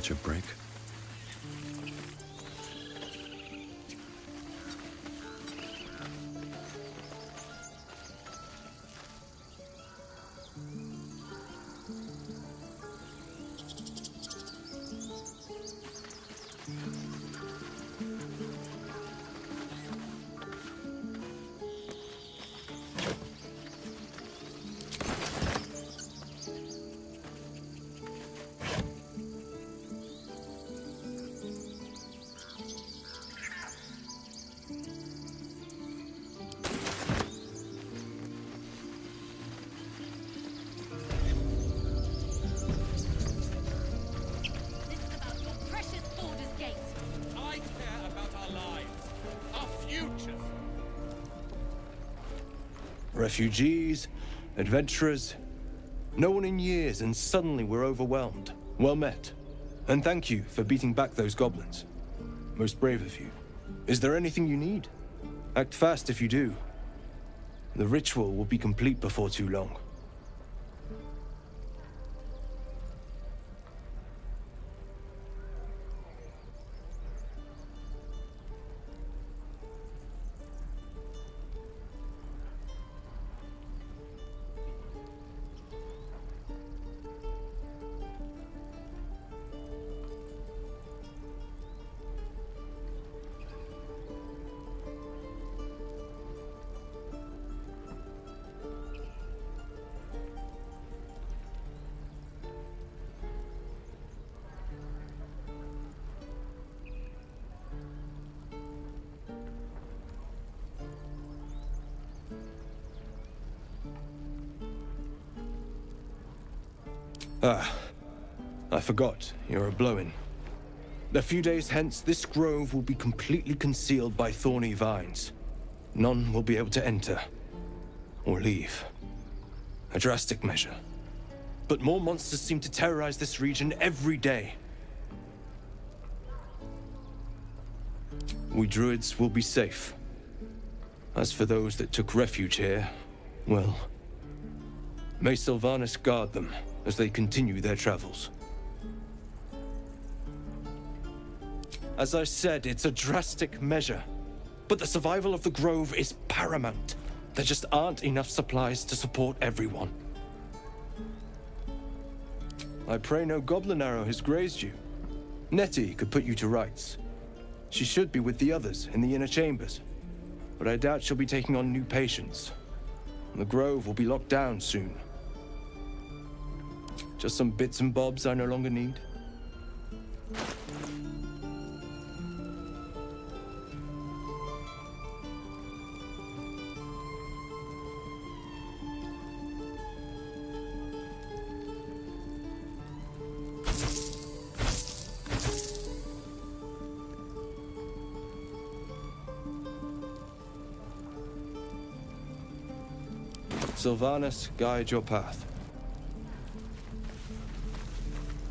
catch a break? Refugees, adventurers, no one in years, and suddenly we're overwhelmed. Well met. And thank you for beating back those goblins. Most brave of you. Is there anything you need? Act fast if you do. The ritual will be complete before too long. I forgot, you're a blow-in. A few days hence, this grove will be completely concealed by thorny vines. None will be able to enter or leave. A drastic measure. But more monsters seem to terrorize this region every day. We druids will be safe. As for those that took refuge here, well, may Sylvanas guard them as they continue their travels. As I said, it's a drastic measure, but the survival of the grove is paramount. There just aren't enough supplies to support everyone. I pray no goblin arrow has grazed you. Nettie could put you to rights. She should be with the others in the inner chambers, but I doubt she'll be taking on new patients. The grove will be locked down soon. Just some bits and bobs I no longer need. Sylvanas, guide your path.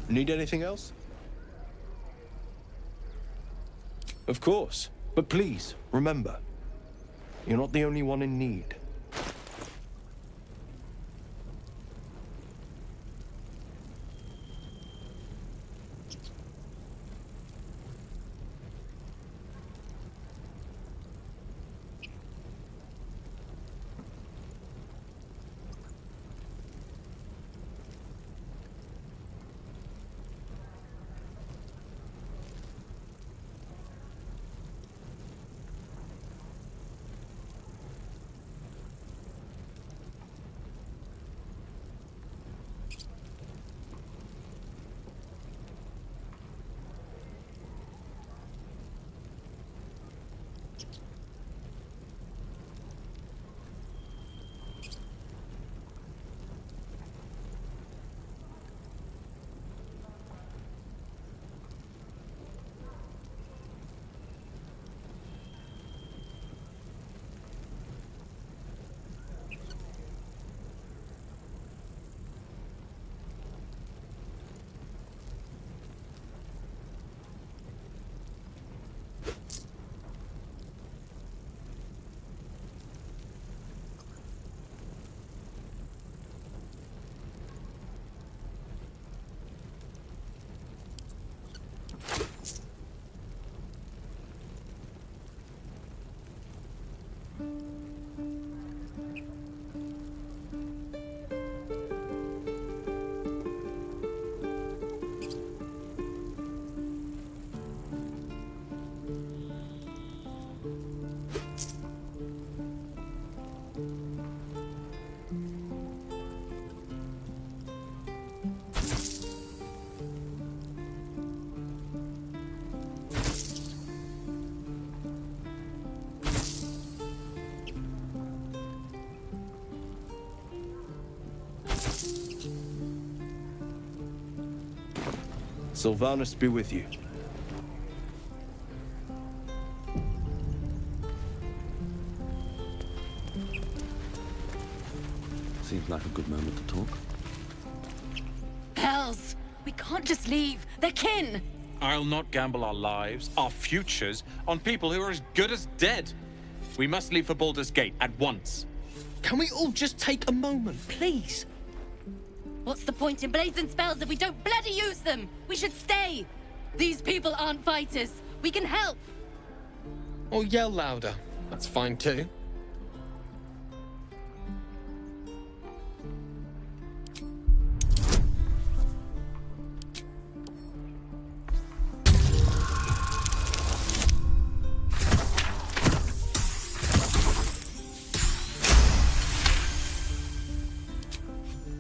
Need anything else? Of course, but please, remember, you're not the only one in need. Sylvanus be with you. Seems like a good moment to talk. Hells! We can't just leave. They're kin! I'll not gamble our lives, our futures, on people who are as good as dead. We must leave for Baldur's Gate at once. Can we all just take a moment, please? What's the point in blades and spells if we don't bloody use them? We should stay! These people aren't fighters. We can help! Or yell louder. That's fine too.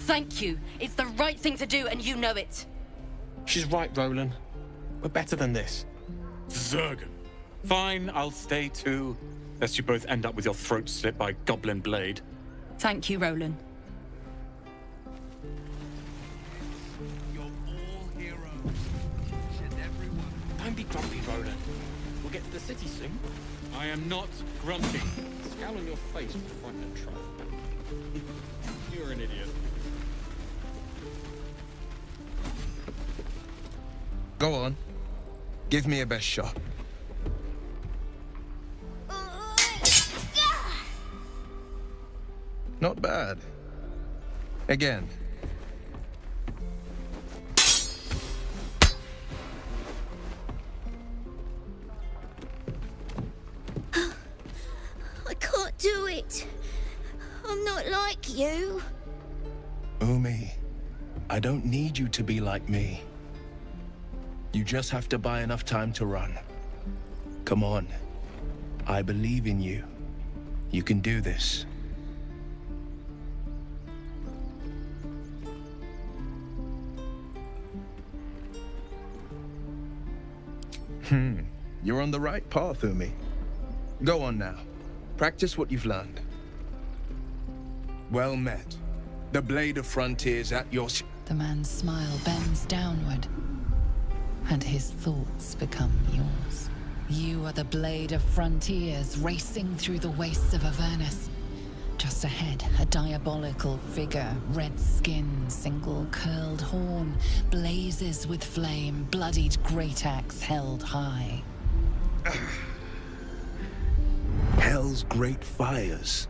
Thank you. It's the right thing to do, and you know it. She's right, Roland. We're better than this. Zergan. Fine, I'll stay too. Lest you both end up with your throats slit by goblin blade. Thank you, Roland. You're all heroes. Should everyone... Don't be grumpy, Roland. We'll get to the city soon. I am not grumpy. Scowl on your face with frightened troll. You're an idiot. Go on. Give me a best shot. Not bad. Again. I can't do it. I'm not like you. Umi, I don't need you to be like me. You just have to buy enough time to run. Come on. I believe in you. You can do this. You're on the right path, Umi. Go on now. Practice what you've learned. Well met. The blade of frontiers at your... The man's smile bends downward, and his thoughts become yours. You are the blade of frontiers racing through the wastes of Avernus. Just ahead, a diabolical figure, red skin, single curled horn, blazes with flame, bloodied great axe held high. Hell's great fires.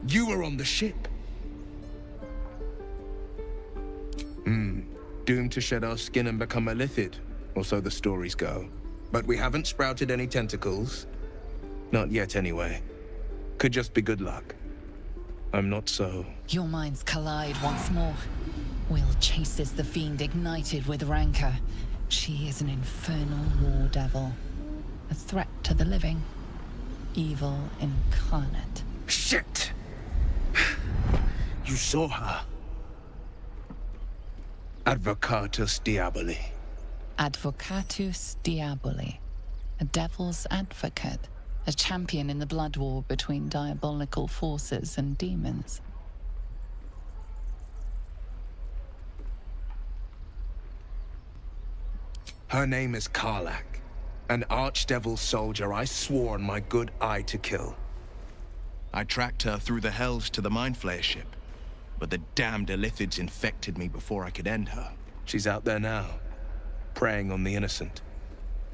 You were on the ship. Doomed to shed our skin and become a lithid, or so the stories go. But we haven't sprouted any tentacles. Not yet, anyway. Could just be good luck. I'm not so... Your minds collide once more. Will chases the fiend ignited with rancor. She is an infernal war devil. A threat to the living. Evil incarnate. Shit! You saw her. Advocatus Diaboli. Advocatus Diaboli. A devil's advocate. A champion in the blood war between diabolical forces and demons. Her name is Karlach. An archdevil soldier I swore on my good eye to kill. I tracked her through the hells to the Mind Flayer ship, but the damned Illithids infected me before I could end her. She's out there now, preying on the innocent.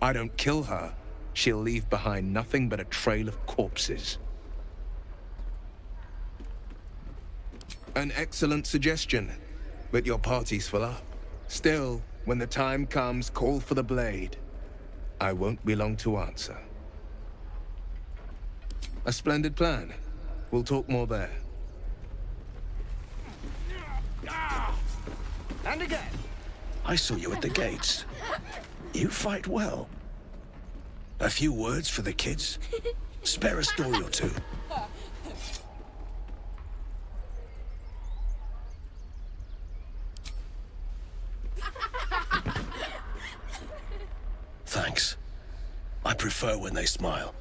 I don't kill her, she'll leave behind nothing but a trail of corpses. An excellent suggestion, but your party's full up. Still, when the time comes, call for the blade. I won't be long to answer. A splendid plan. We'll talk more there. And again. I saw you at the gates. You fight well. A few words for the kids? Spare a story or two. Thanks. I prefer when they smile.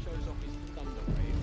Shows off his thunder wave.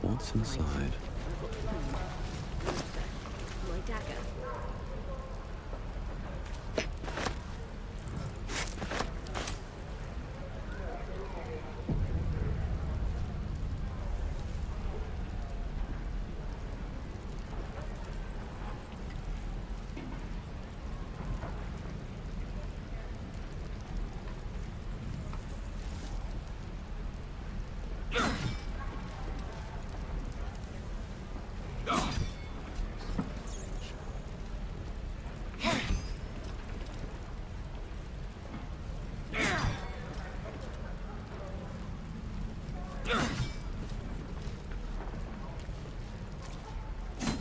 What's inside? My dagger.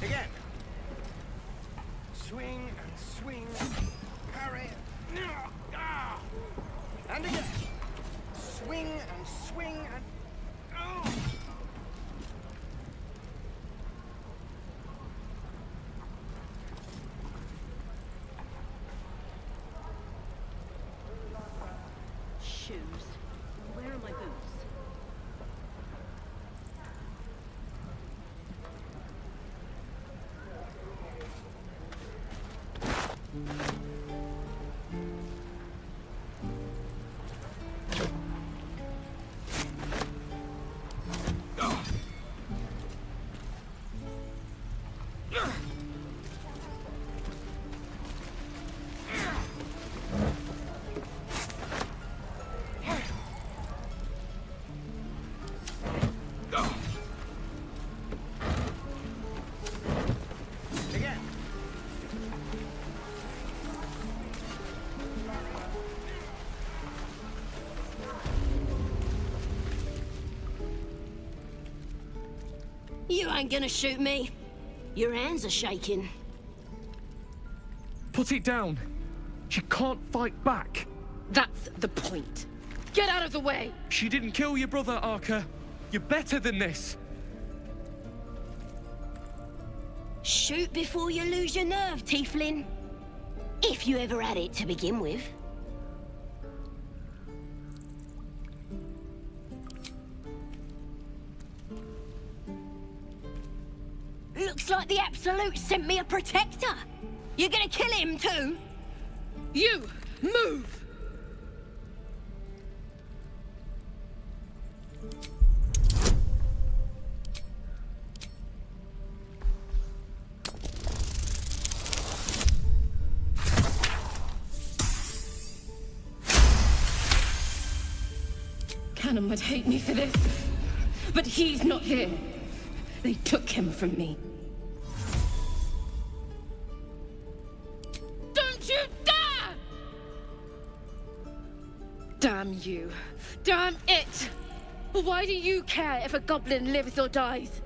Again. Swing and swing. Parry. And again. Swing and swing and... Oh. Shoes. Where are my boots? Again. You ain't gonna shoot me. Your hands are shaking. Put it down. She can't fight back. That's the point. Get out of the way! She didn't kill your brother, Arka. You're better than this. Shoot before you lose your nerve, Tiefling. If you ever had it to begin with. Looks like the Absolute sent me a protector. You're gonna kill him too? You! Move! Cannon would hate me for this, but he's not here. They took him from me. Don't you dare! Damn you. Damn it! Why do you care if a goblin lives or dies?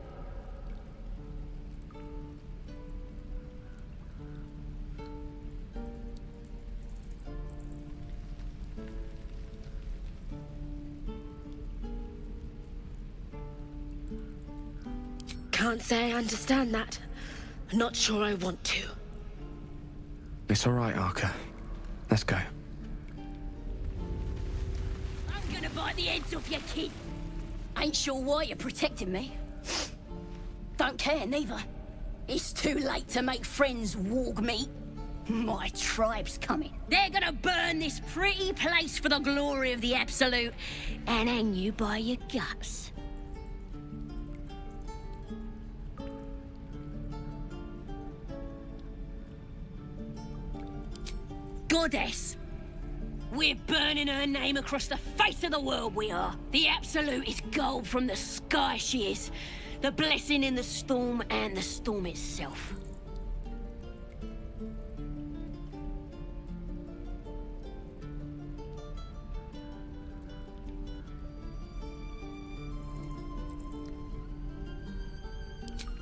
Can't say I understand that. Not sure I want to. It's all right, Arka. Let's go. I'm gonna bite the heads off your kid. Ain't sure why you're protecting me. Don't care, neither. It's too late to make friends, warg meat. My tribe's coming. They're gonna burn this pretty place for the glory of the Absolute and hang you by your guts. Goddess. We're burning her name across the face of the world, we are. The Absolute is gold from the sky, she is. The blessing in the storm and the storm itself.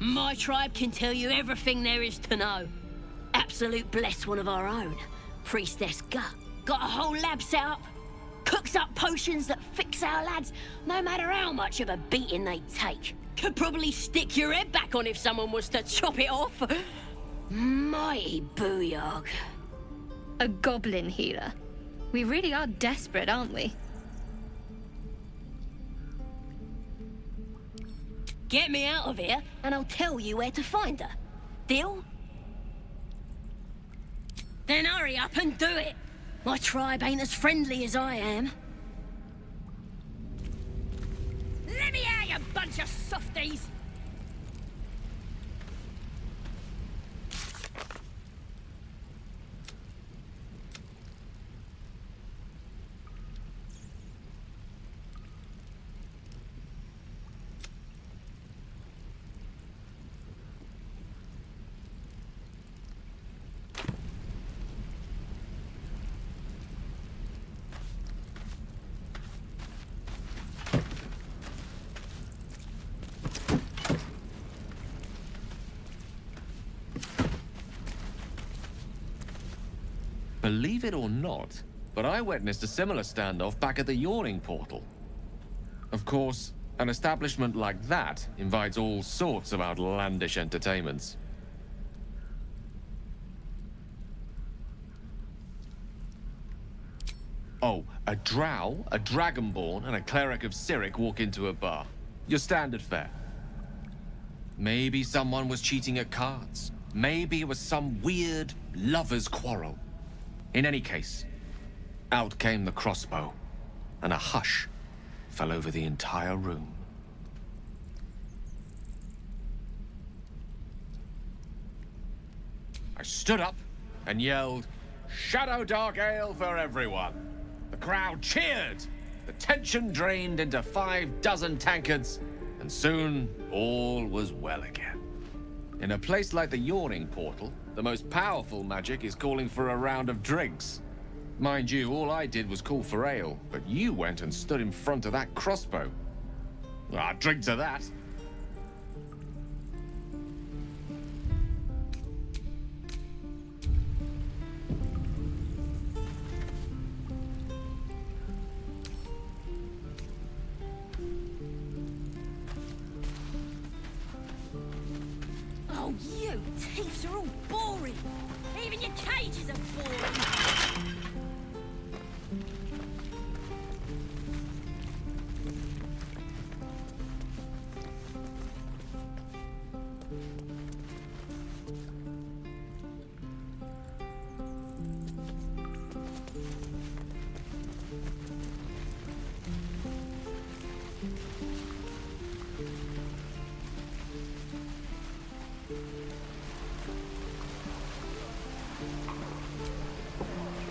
My tribe can tell you everything there is to know. Absolute bless one of our own. Priestess Gut. Got a whole lab set up. Cooks up potions that fix our lads, no matter how much of a beating they take. Could probably stick your head back on if someone was to chop it off. Mighty booyog. A goblin healer. We really are desperate, aren't we? Get me out of here, and I'll tell you where to find her. Deal? Then hurry up and do it. My tribe ain't as friendly as I am. Let me out, you bunch of softies! Believe it or not, but I witnessed a similar standoff back at the Yawning Portal. Of course, an establishment like that invites all sorts of outlandish entertainments. Oh, a drow, a dragonborn, and a cleric of Cyric walk into a bar. Your standard fare. Maybe someone was cheating at cards. Maybe it was some weird lover's quarrel. In any case, out came the crossbow, and a hush fell over the entire room. I stood up and yelled, "Shadow Dark Ale for everyone!" The crowd cheered. The tension drained into 6 tankards, and soon all was well again. In a place like the Yawning Portal, the most powerful magic is calling for a round of drinks. Mind you, all I did was call for ale, but you went and stood in front of that crossbow. Well, I'd drink to that. Oh, you teeths are all boring. Even your cages are boring.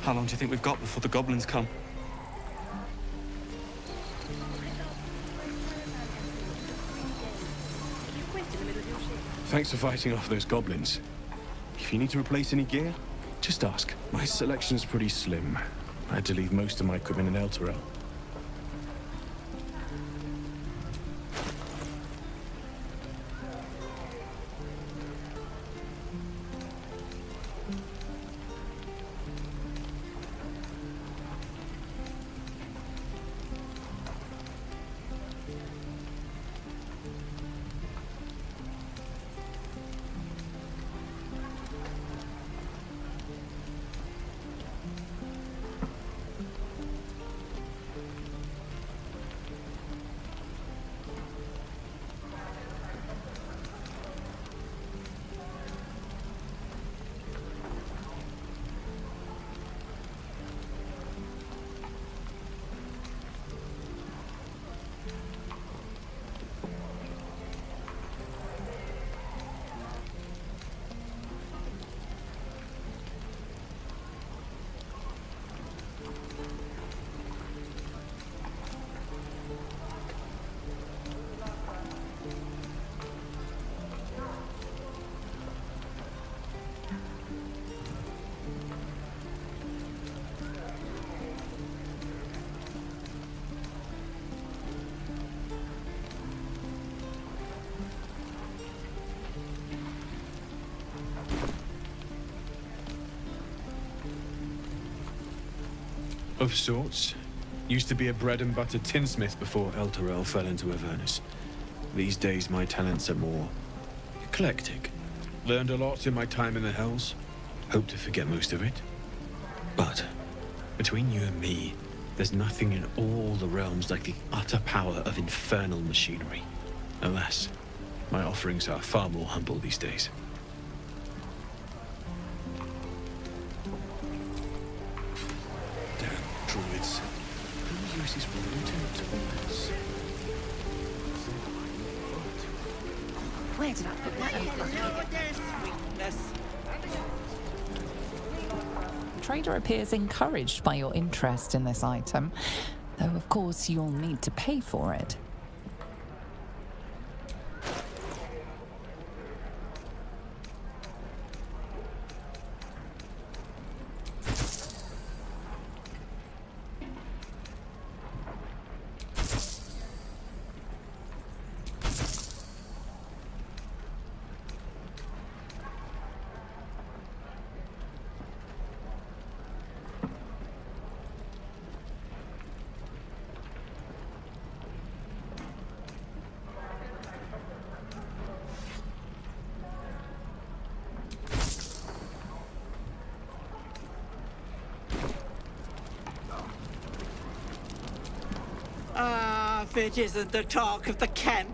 How long do you think we've got before the goblins come? Thanks for fighting off those goblins. If you need to replace any gear, just ask. My selection's pretty slim. I had to leave most of my equipment in Elturel. Of sorts. Used to be a bread and butter tinsmith before Elturel fell into Avernus. These days my talents are more eclectic. Learned a lot in my time in the Hells. Hope to forget most of it. But between you and me, there's nothing in all the realms like the utter power of infernal machinery. Alas, my offerings are far more humble these days. Damn druids. Who uses wooden tools? Where did I put that? Trader appears encouraged by your interest in this item, though of course you'll need to pay for it. If it isn't the talk of the camp.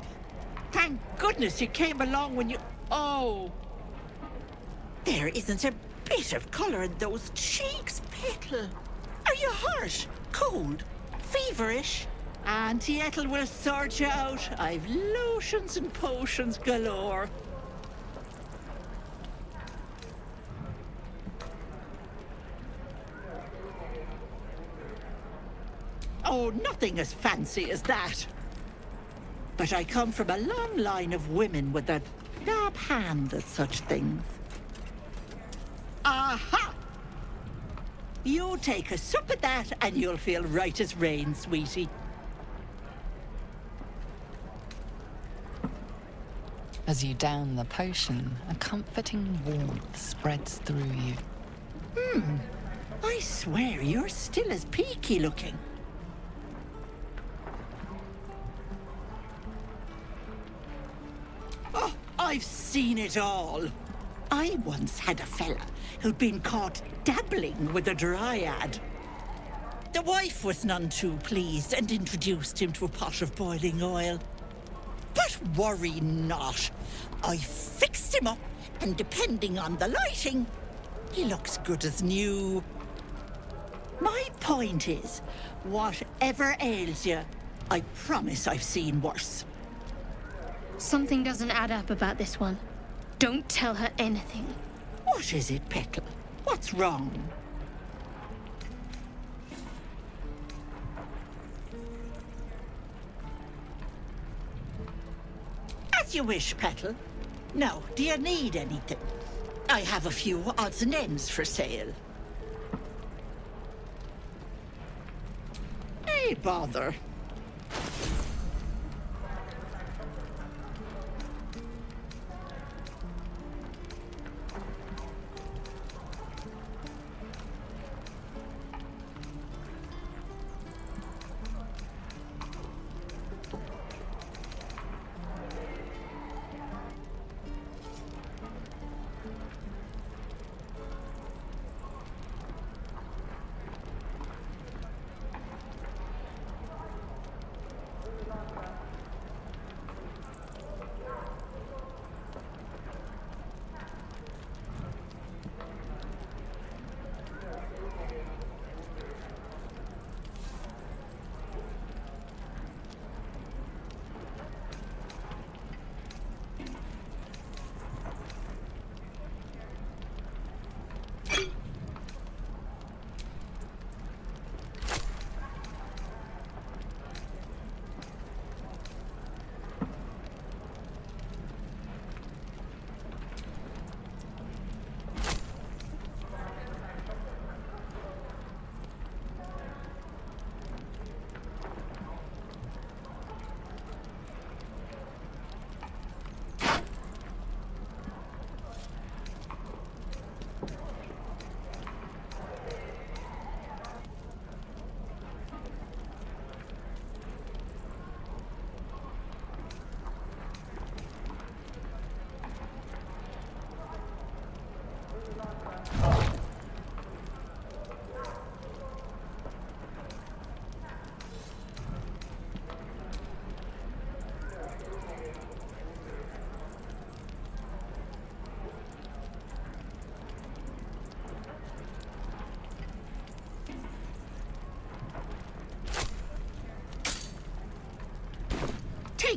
Thank goodness you came along when you... Oh! There isn't a bit of colour in those cheeks, Petal. Are you hurt? Cold? Feverish? Auntie Ethel will sort you out. I've lotions and potions galore. Oh, nothing as fancy as that. But I come from a long line of women with a dab hand at such things. Aha! You take a sup at that and you'll feel right as rain, sweetie. As you down the potion, a comforting warmth spreads through you. I swear you're still as peaky looking. Oh, I've seen it all. I once had a fella who'd been caught dabbling with a dryad. The wife was none too pleased and introduced him to a pot of boiling oil. But worry not. I fixed him up, and depending on the lighting, he looks good as new. My point is, whatever ails you, I promise I've seen worse. Something doesn't add up about this one. Don't tell her anything. What is it, Petal? What's wrong? As you wish, Petal. Now, do you need anything? I have a few odds and ends for sale. Hey, bother.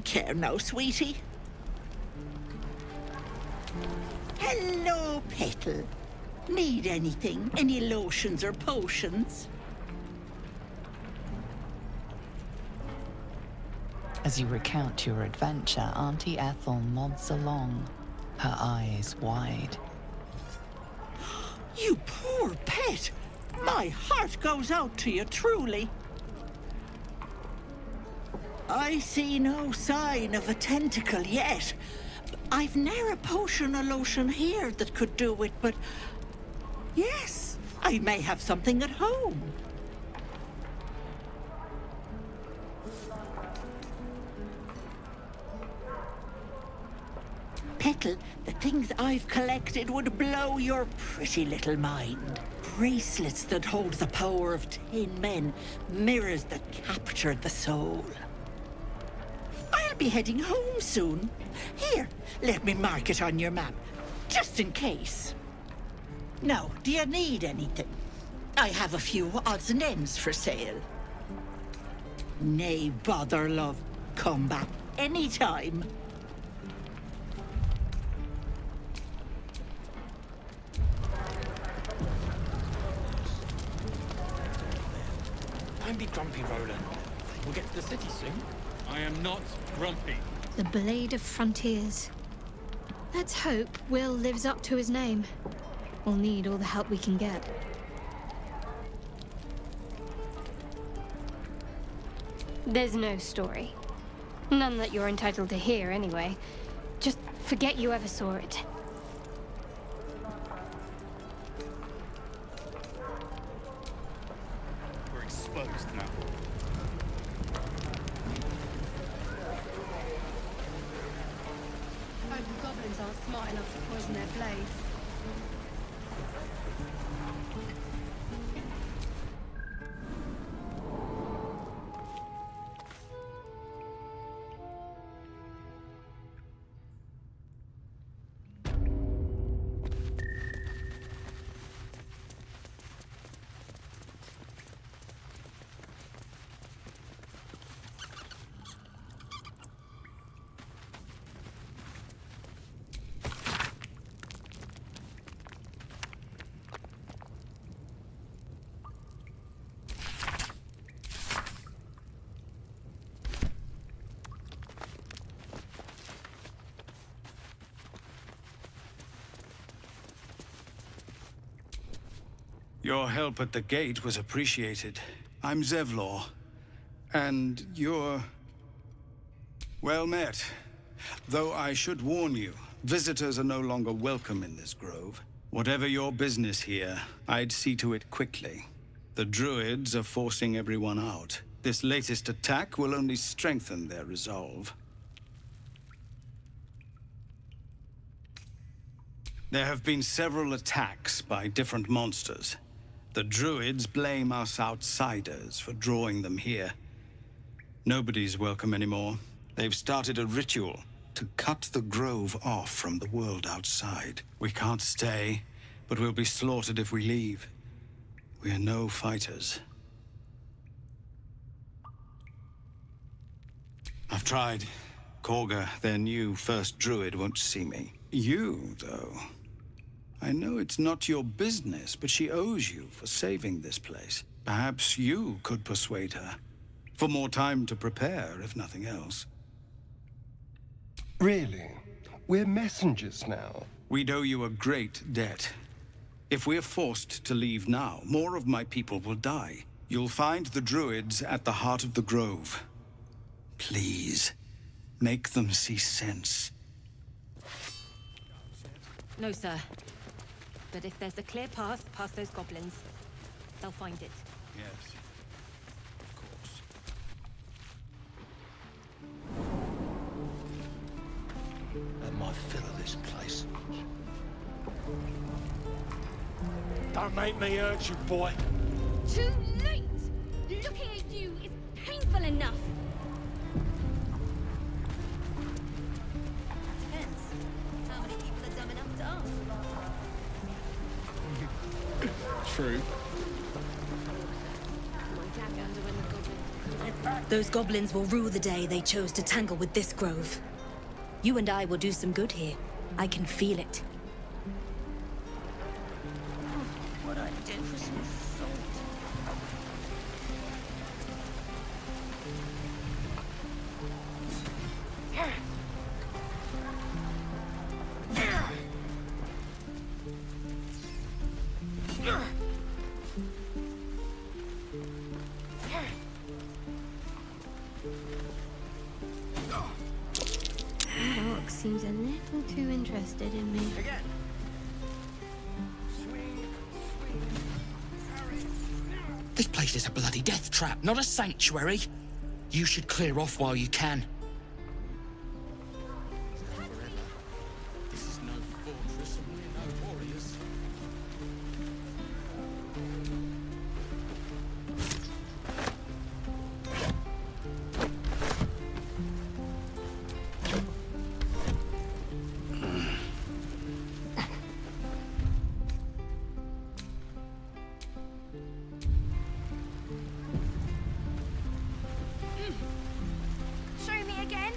Take care now, sweetie. Hello, Petal. Need anything? Any lotions or potions? As you recount your adventure, Auntie Ethel nods along, her eyes wide. You poor pet! My heart goes out to you, truly. I see no sign of a tentacle yet. I've ne'er a potion or lotion here that could do it, but... yes, I may have something at home. Petal, the things I've collected would blow your pretty little mind. Bracelets that hold the power of 10 men, mirrors that capture the soul. I'll be heading home soon. Here, let me mark it on your map, just in case. Now, do you need anything? I have a few odds and ends for sale. Nay, bother, love. Come back anytime. Don't be grumpy, Roland. We'll get to the city soon. I am not grumpy. The Blade of Frontiers. Let's hope Will lives up to his name. We'll need all the help we can get. There's no story. None that you're entitled to hear, anyway. Just forget you ever saw it. We're exposed now. I hope the goblins aren't smart enough to poison their blades. Your help at the gate was appreciated. I'm Zevlor, and you're... well met. Though I should warn you, visitors are no longer welcome in this grove. Whatever your business here, I'd see to it quickly. The druids are forcing everyone out. This latest attack will only strengthen their resolve. There have been several attacks by different monsters. The druids blame us outsiders for drawing them here. Nobody's welcome anymore. They've started a ritual to cut the grove off from the world outside. We can't stay, but we'll be slaughtered if we leave. We are no fighters. I've tried. Korga, their new first druid, won't see me. You, though... I know it's not your business, but she owes you for saving this place. Perhaps you could persuade her. For more time to prepare, if nothing else. Really? We're messengers now. We'd owe you a great debt. If we're forced to leave now, more of my people will die. You'll find the druids at the heart of the grove. Please, make them see sense. No, sir. But if there's a clear path past those goblins, they'll find it. Yes, of course. Had my fill of this place. Don't make me hurt you, boy. Too late! Looking at you is painful enough. Depends. How many people are dumb enough to ask? True. My dagger under when the goblins Those goblins will rue the day they chose to tangle with this grove. You and I will do some good here. I can feel it. What I do for some salt. That orc seems a little too interested in me. Again. This place is a bloody death trap, not a sanctuary. You should clear off while you can. This is no fortress and we're no warriors. Show me again.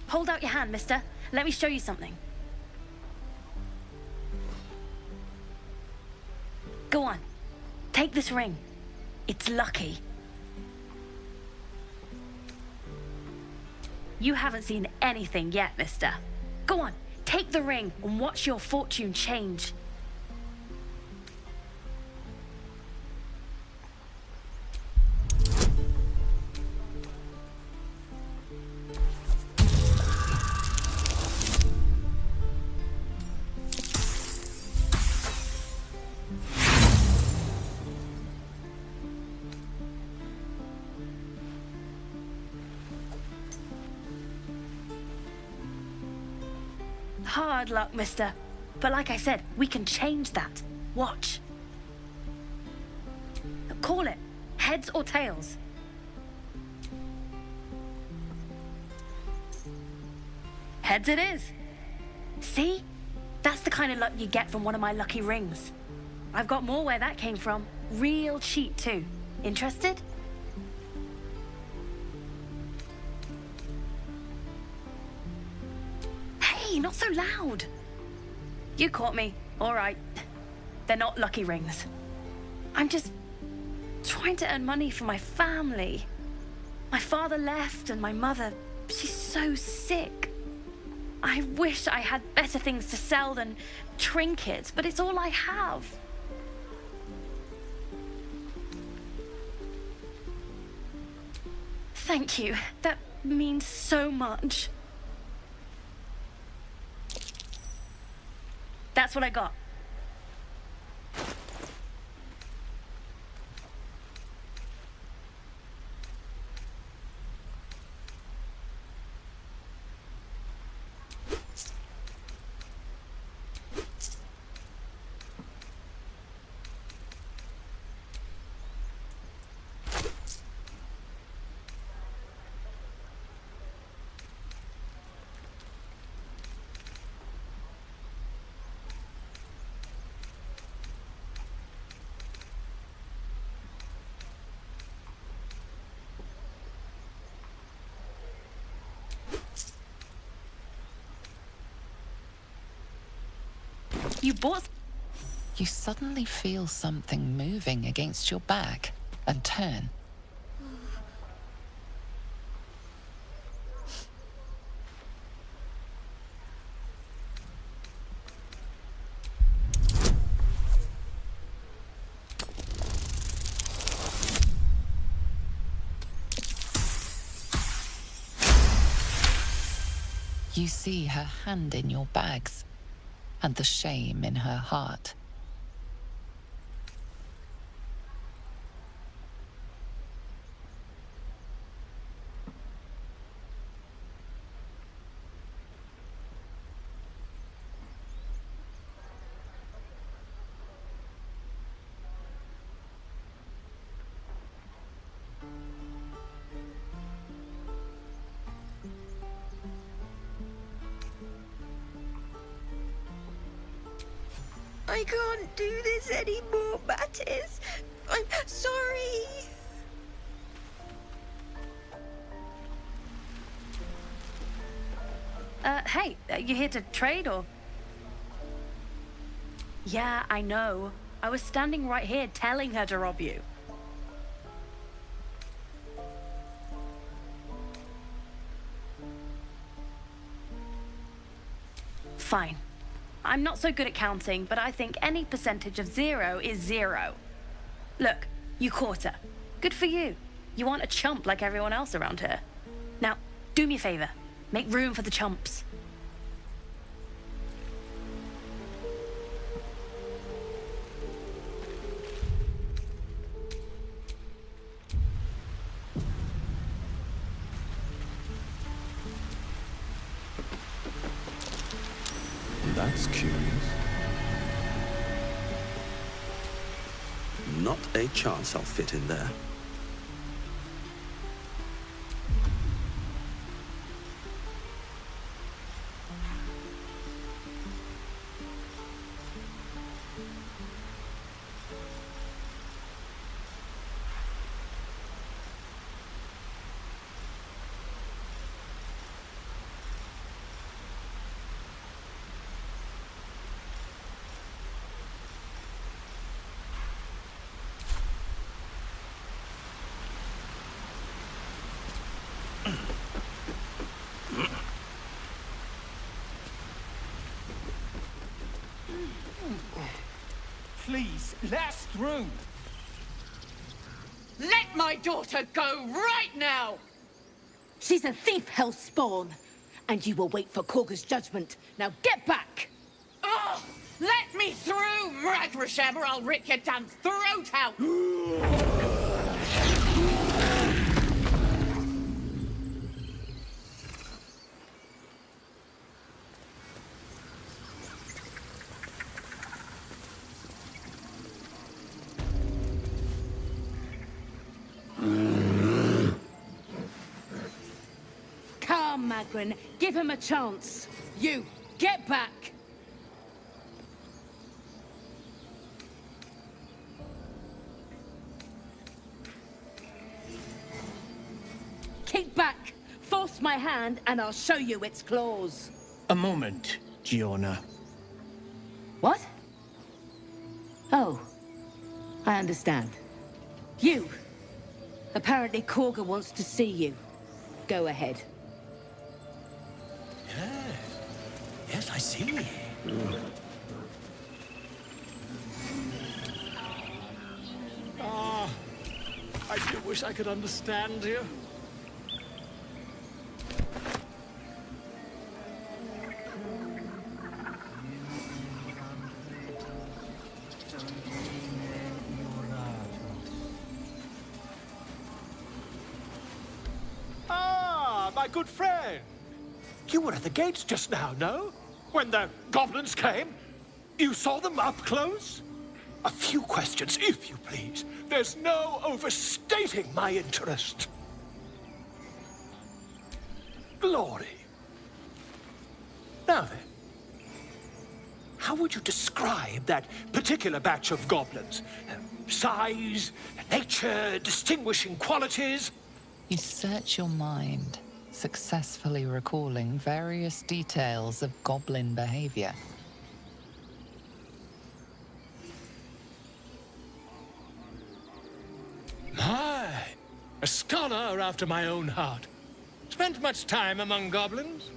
Hold out your hand, mister. Let me show you something. Go on. Take this ring. It's lucky. You haven't seen anything yet, mister. Go on. Take the ring and watch your fortune change. Hard luck, mister. But like I said, we can change that. Watch. Call it. Heads or tails. Heads it is. See? That's the kind of luck you get from one of my lucky rings. I've got more where that came from. Real cheap, too. Interested? Hey, not so loud. You caught me. All right. They're not lucky rings. I'm just trying to earn money for my family. My father left and my mother, she's so sick. I wish I had better things to sell than trinkets, but it's all I have. Thank you. That means so much. That's what I got. You bought... You suddenly feel something moving against your back and turn. You see her hand in your bags and the shame in her heart. I can't do this anymore, Mattis. I'm sorry. Hey, you here to trade or? Yeah, I know. I was standing right here telling her to rob you. Fine. I'm not so good at counting, but I think any percentage of 0 is 0. Look, you caught her. Good for you. You aren't a chump like everyone else around here. Now, do me a favor. Make room for the chumps. That's curious. Not a chance I'll fit in there. Please, let us through. Let my daughter go right now! She's a thief, hellspawn. And you will wait for Korga's judgment. Now get back! Oh, let me through, Mragrasham, or I'll rip your damn throat out! Come, Magrin, give him a chance. You, get back! Kick back, force my hand, and I'll show you its claws. A moment, Giona. What? Oh, I understand. You. Apparently Korga wants to see you. Go ahead. Yes, I see. Ah, I do wish I could understand you. Ah, my good friend. You were at the gates just now, no? When the goblins came? You saw them up close? A few questions, if you please. There's no overstating my interest. Glory. Now then, how would you describe that particular batch of goblins? Size, nature, distinguishing qualities? You search your mind, successfully recalling various details of goblin behavior. My, a scholar after my own heart. Spent much time among goblins?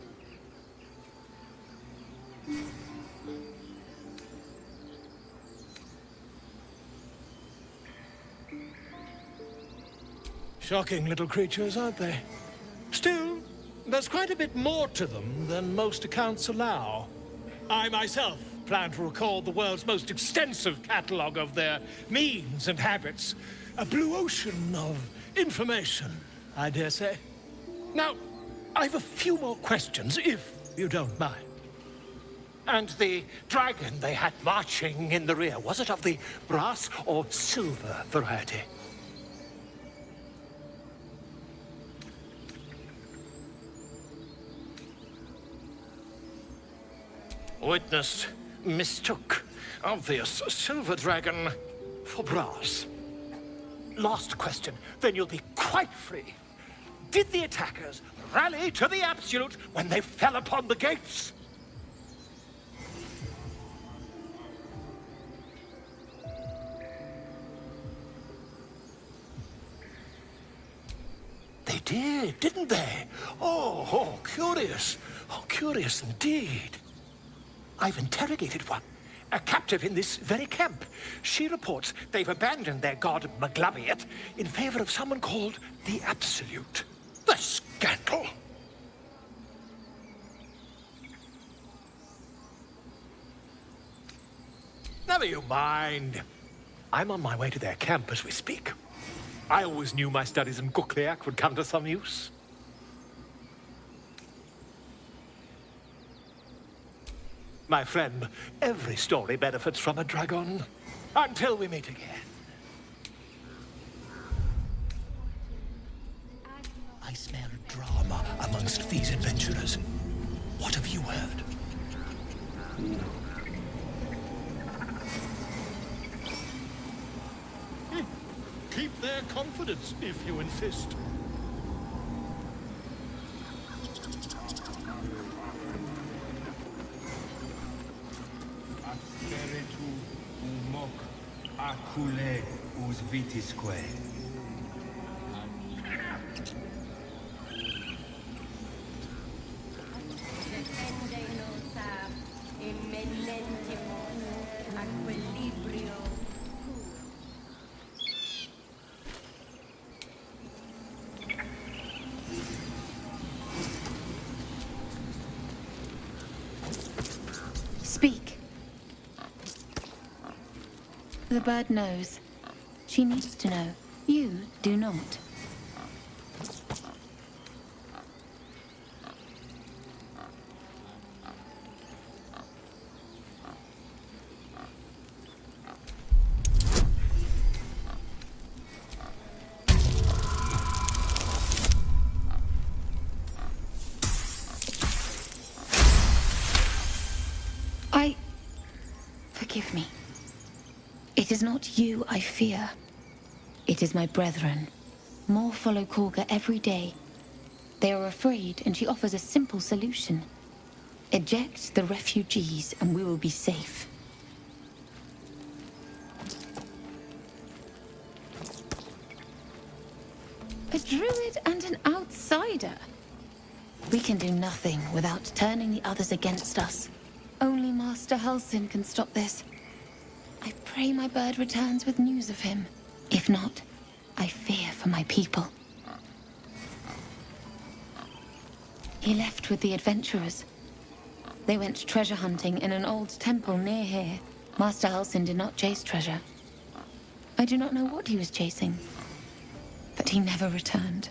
Shocking little creatures, aren't they? Still, there's quite a bit more to them than most accounts allow. I myself plan to record the world's most extensive catalogue of their means and habits. A blue ocean of information, I dare say. Now, I've a few more questions, if you don't mind. And the dragon they had marching in the rear, was it of the brass or silver variety? Witnessed mistook obvious silver dragon for brass. Last question, then you'll be quite free. Did the attackers rally to the absolute when they fell upon the gates? They did, didn't they? Oh, curious. Oh, curious indeed. I've interrogated one, a captive in this very camp. She reports they've abandoned their god Maglabiet in favor of someone called the Absolute. The scandal! Never you mind. I'm on my way to their camp as we speak. I always knew my studies in Gukliak would come to some use. My friend, every story benefits from a dragon. Until we meet again. I smell drama amongst these adventurers. What have you heard? Keep their confidence, if you insist. Asperitu umok acule us vitisque. Speak. The bird knows. She needs to know. You do not. Forgive me. It is not you I fear. It is my brethren. More follow Korga every day. They are afraid, and she offers a simple solution. Eject the refugees, and we will be safe. A druid and an outsider. We can do nothing without turning the others against us. Only Master Halsin can stop this. I pray my bird returns with news of him. If not, I fear for my people. He left with the adventurers. They went treasure hunting in an old temple near here. Master Halsin did not chase treasure. I do not know what he was chasing, but he never returned.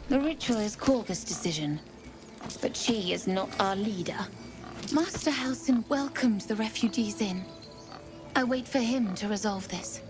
The ritual is Korga's decision, but she is not our leader. Master Halsin welcomed the refugees in. I wait for him to resolve this.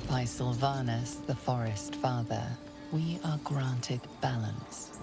By Sylvanus, the Forest Father, we are granted balance.